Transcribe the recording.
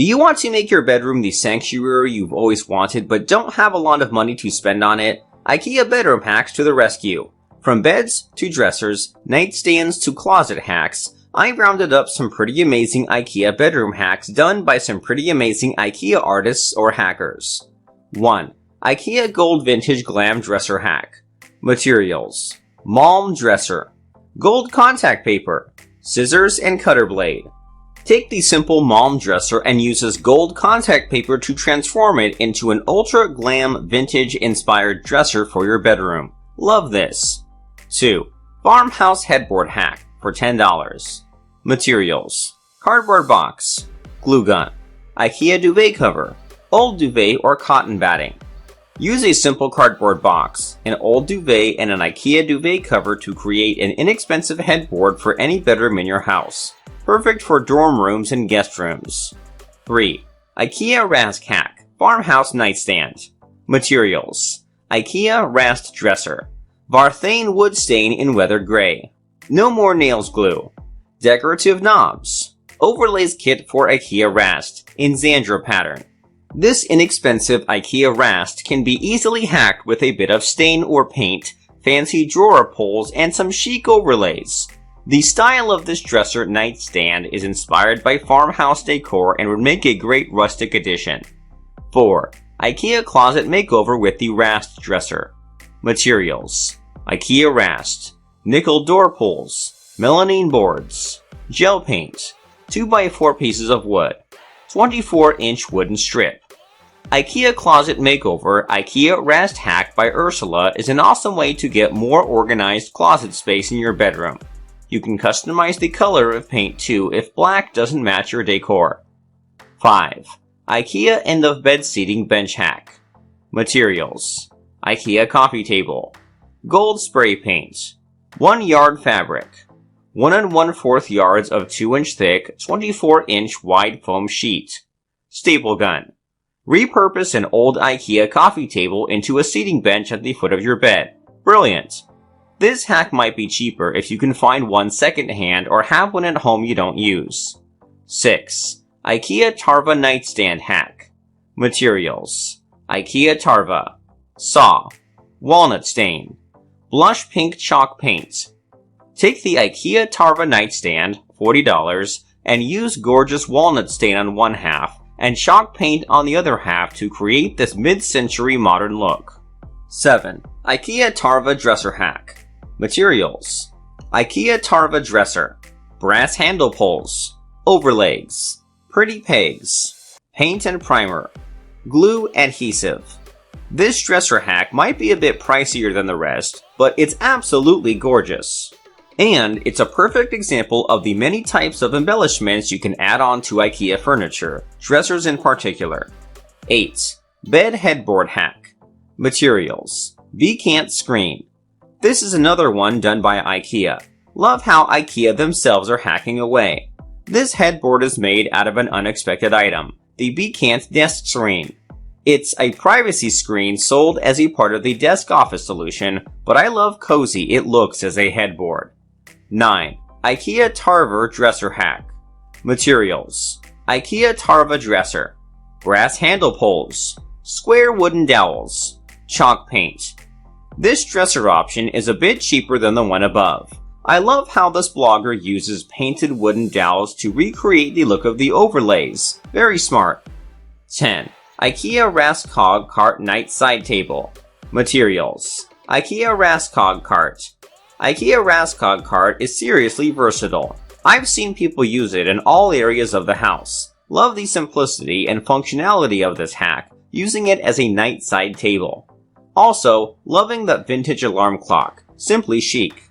Do you want to make your bedroom the sanctuary you've always wanted but don't have a lot of money to spend on it? Ikea bedroom hacks to the rescue. From beds to dressers, nightstands to closet hacks, I rounded up some pretty amazing Ikea bedroom hacks done by some pretty amazing Ikea artists or hackers. 1. Ikea Gold Vintage Glam Dresser Hack. Materials: Malm dresser, gold contact paper, scissors and cutter blade. Take the simple Malm dresser and use this gold contact paper to transform it into an ultra glam vintage inspired dresser for your bedroom. Love this. 2. Farmhouse Headboard Hack for $10. Materials: cardboard box, glue gun, Ikea duvet cover, old duvet or cotton batting. Use a simple cardboard box, an old duvet, and an Ikea duvet cover to create an inexpensive headboard for any bedroom in your house. Perfect for dorm rooms and guest rooms. 3. Ikea Rask Hack Farmhouse Nightstand. Materials: Ikea Rast Dresser, Varthane wood stain in weathered gray, no more nails glue, decorative knobs, overlays kit for Ikea Rast in Zandra pattern. This inexpensive Ikea Rast can be easily hacked with a bit of stain or paint, fancy drawer pulls, and some chic overlays. The style of this dresser nightstand is inspired by farmhouse decor and would make a great rustic addition. 4. Ikea Closet Makeover with the Rast Dresser. Materials: Ikea Rast, nickel door pulls, melamine boards, gel paint, 2x4 pieces of wood, 24-inch wooden strip. Ikea Closet Makeover Ikea Rast Hack by Ursula is an awesome way to get more organized closet space in your bedroom. You can customize the color of paint too if black doesn't match your decor. 5. Ikea End of Bed Seating Bench Hack. Materials: Ikea Coffee Table, gold spray paint, 1 yard fabric, 1 1/4 yards of 2-inch thick, 24-inch wide foam sheet, staple gun. Repurpose an old Ikea coffee table into a seating bench at the foot of your bed. Brilliant! This hack might be cheaper if you can find one secondhand or have one at home you don't use. 6. Ikea Tarver Nightstand Hack. Materials: Ikea Tarver, saw, walnut stain, blush pink chalk paint. Take the Ikea Tarver nightstand, $40, and use gorgeous walnut stain on one half and chalk paint on the other half to create this mid-century modern look. 7. Ikea Tarver Dresser Hack. Materials: Ikea Tarver Dresser, brass handle pulls, overlays, pretty pegs, paint and primer, glue adhesive. This dresser hack might be a bit pricier than the rest, but it's absolutely gorgeous. And it's a perfect example of the many types of embellishments you can add on to Ikea furniture, dressers in particular. 8. Bed Headboard Hack. Materials: V-cant screen. This is another one done by Ikea. Love how Ikea themselves are hacking away. This headboard is made out of an unexpected item, the V-cant desk screen. It's a privacy screen sold as a part of the desk office solution, but I love cozy it looks as a headboard. 9. Ikea Tarver Dresser Hack. Materials: Ikea Tarver Dresser, brass handle pulls, square wooden dowels, chalk paint. This dresser option is a bit cheaper than the one above. I love how this blogger uses painted wooden dowels to recreate the look of the overlays. Very smart. 10. Ikea Raskog Cart Night Side Table. Materials: Ikea Raskog Cart. Ikea Raskog Cart is seriously versatile. I've seen people use it in all areas of the house. Love the simplicity and functionality of this hack, using it as a night side table. Also, loving the vintage alarm clock. Simply chic.